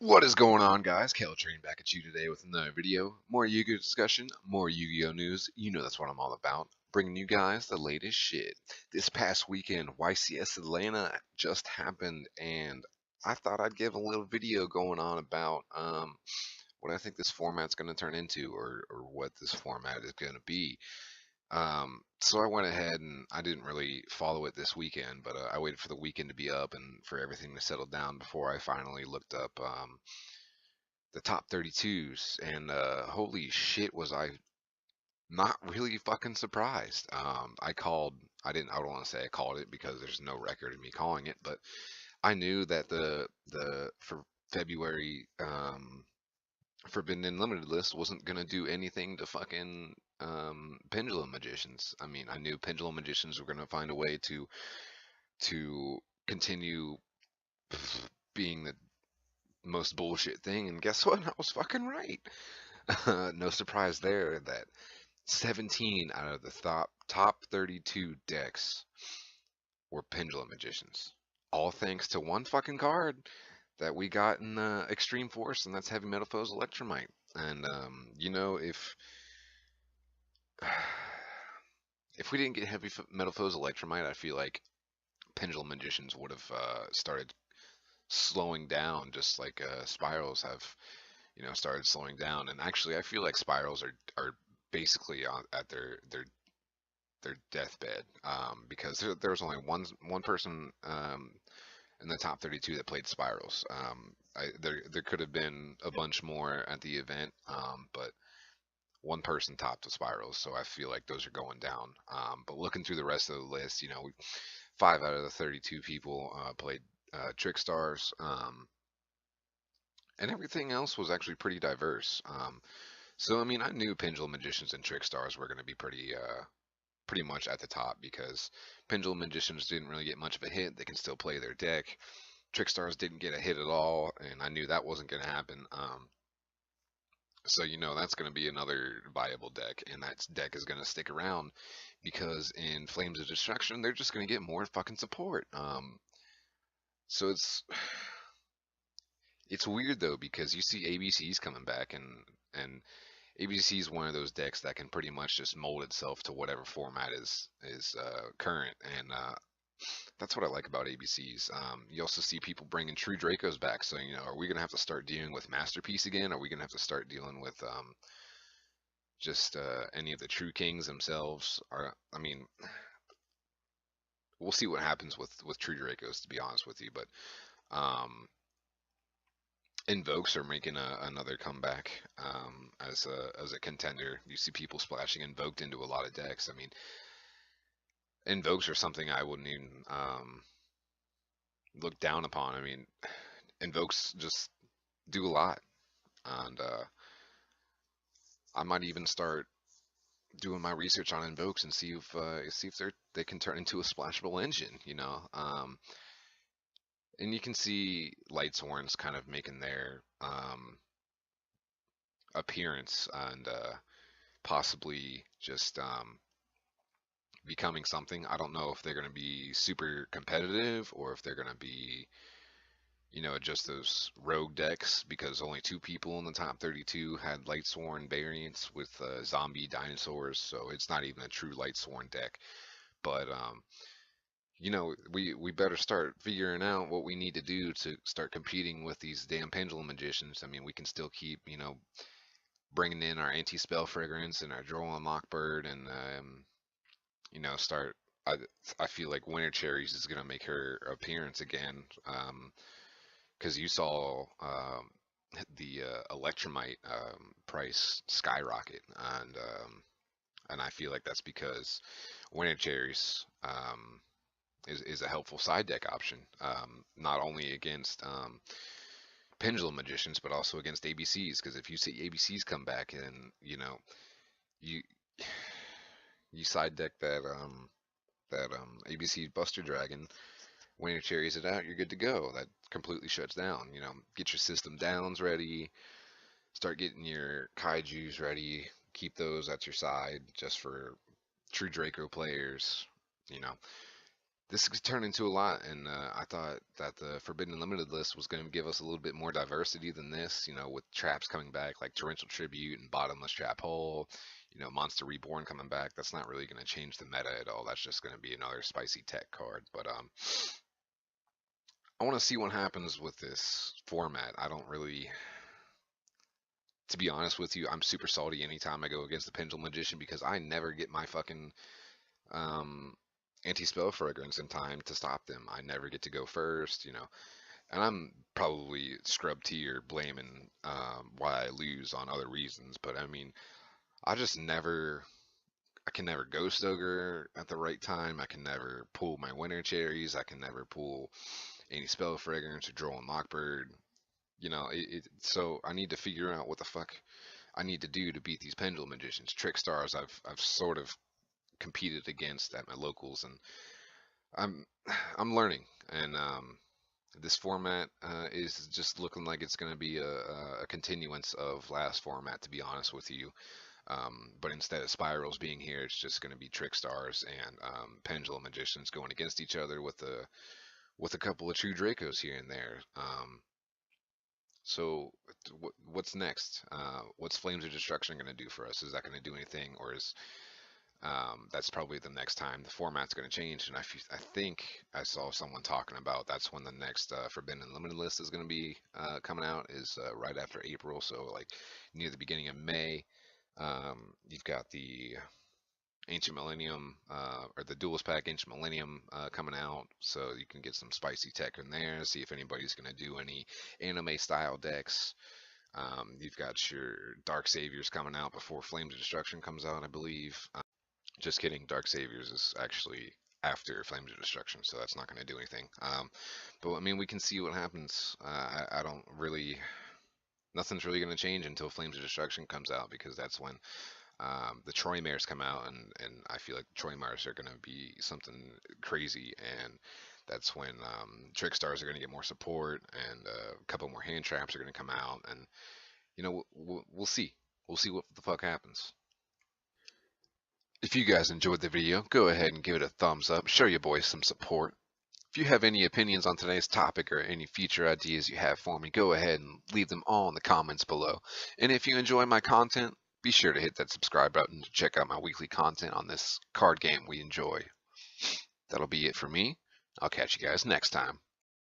What is going on, guys? Train back at you today with another video. More Yu-Gi-Oh discussion, more Yu-Gi-Oh news. You know that's what I'm all about. Bringing you guys the latest shit. This past weekend, YCS Atlanta just happened, and I thought I'd give a little video going on about what I think this format's going to turn into, or what this format is going to be. So I went ahead and I didn't really follow it this weekend, but I waited for the weekend to be up and for everything to settle down before I finally looked up the top 32s. And holy shit, was I not really fucking surprised. I don't want to say I called it because there's no record of me calling it, but I knew that the for February Forbidden Unlimited list wasn't gonna do anything to fucking Pendulum Magicians. I mean, I knew Pendulum Magicians were gonna find a way to continue being the most bullshit thing, and guess what? I was fucking right. No surprise there that 17 out of the top 32 decks were Pendulum Magicians. All thanks to one fucking card that we got in Extreme Force, and that's Heavy Metal Foes Electromite. And if we didn't get Heavy Metal Foes Electromite, I feel like Pendulum Magicians would have started slowing down, just like Spirals have, started slowing down. And actually, I feel like Spirals are basically at their deathbed, because there was only one person in the top 32 that played Spirals. There could have been a bunch more at the event, but one person topped the Spirals, so I feel like those are going down. But looking through the rest of the list, 5 out of the 32 people played Trick Stars, and everything else was actually pretty diverse. So I mean, I knew Pendulum Magicians and Trick Stars were going to be pretty much at the top because Pendulum Magicians didn't really get much of a hit. They can still play their deck. Trickstars didn't get a hit at all, and I knew that wasn't going to happen. So that's going to be another viable deck, and that deck is going to stick around because in Flames of Destruction they're just going to get more fucking support. So it's weird though because you see ABCs coming back, and ABC is one of those decks that can pretty much just mold itself to whatever format is current, and that's what I like about ABCs. You also see people bringing True Dracos back. So, are we gonna have to start dealing with Masterpiece again? Are we gonna have to start dealing with just any of the True Kings themselves? Or, I mean, we'll see what happens with True Dracos. To be honest with you, but um, Invokes are making another comeback as a contender. You see people splashing Invoked into a lot of decks. I mean, Invokes are something I wouldn't even look down upon. I mean, Invokes just do a lot, and I might even start doing my research on Invokes and see if they can turn into a splashable engine. And you can see Lightsworns kind of making their appearance and possibly just becoming something. I don't know if they're going to be super competitive or if they're going to be just those rogue decks because only two people in the top 32 had Lightsworn variants with zombie dinosaurs, so it's not even a true Lightsworn deck. But we better start figuring out what we need to do to start competing with these damn Pendulum Magicians. I mean, we can still keep bringing in our anti-spell fragrance and our Droll Lockbird, and start. I feel like Winter Cherries is gonna make her appearance again. Because you saw the Electromite price skyrocket, and I feel like that's because Winter Cherries is a helpful side deck option, not only against Pendulum Magicians, but also against ABCs. Because if you see ABCs come back, and you you side deck that ABC Buster Dragon, when your cherries it out, you're good to go. That completely shuts down. Get your system downs ready. Start getting your kaiju's ready. Keep those at your side just for true Draco players. You know, this could turn into a lot, and I thought that the Forbidden Limited list was going to give us a little bit more diversity than this, with traps coming back like Torrential Tribute and Bottomless Trap Hole, Monster Reborn coming back. That's not really going to change the meta at all. That's just going to be another spicy tech card. But I want to see what happens with this format. I don't really, to be honest with you, I'm super salty anytime I go against the Pendulum Magician because I never get my fucking um, anti-spell fragrance in time to stop them. I never get to go first. And I'm probably scrub tier blaming why I lose on other reasons, but I mean, I just never, I can never ghost ogre at the right time. I can never pull my winter cherries. I can never pull any spell fragrance or droll and lockbird. So I need to figure out what the fuck I need to do to beat these pendulum magicians. Trick stars I've sort of competed against at my locals, and I'm I'm learning, and this format is just looking like it's going to be a continuance of last format, to be honest with you. But instead of spirals being here, it's just going to be trick stars and pendulum magicians going against each other with a couple of true Dracos here and there. So what's next? What's Flames of Destruction going to do for us? Is that going to do anything, or is that's probably the next time the format's going to change? And I think I saw someone talking about that's when the next Forbidden Limited list is going to be coming out, is right after April, so like near the beginning of May. You've got the Ancient Millennium, or the Duelist Pack Ancient Millennium coming out, so you can get some spicy tech in there, see if anybody's going to do any anime style decks. You've got your Dark Saviors coming out before Flames of Destruction comes out, I believe. Just kidding, Dark Saviors is actually after Flames of Destruction, so that's not going to do anything. But I mean, we can see what happens. I don't really, nothing's really going to change until Flames of Destruction comes out, because that's when the Troy Mares come out, and I feel like Troy Mares are going to be something crazy, and that's when Trick Stars are going to get more support, and a couple more hand traps are going to come out, and we'll see. We'll see what the fuck happens. If you guys enjoyed the video, go ahead and give it a thumbs up. Show your boys some support. If you have any opinions on today's topic or any future ideas you have for me, go ahead and leave them all in the comments below. And if you enjoy my content, be sure to hit that subscribe button to check out my weekly content on this card game we enjoy. That'll be it for me. I'll catch you guys next time.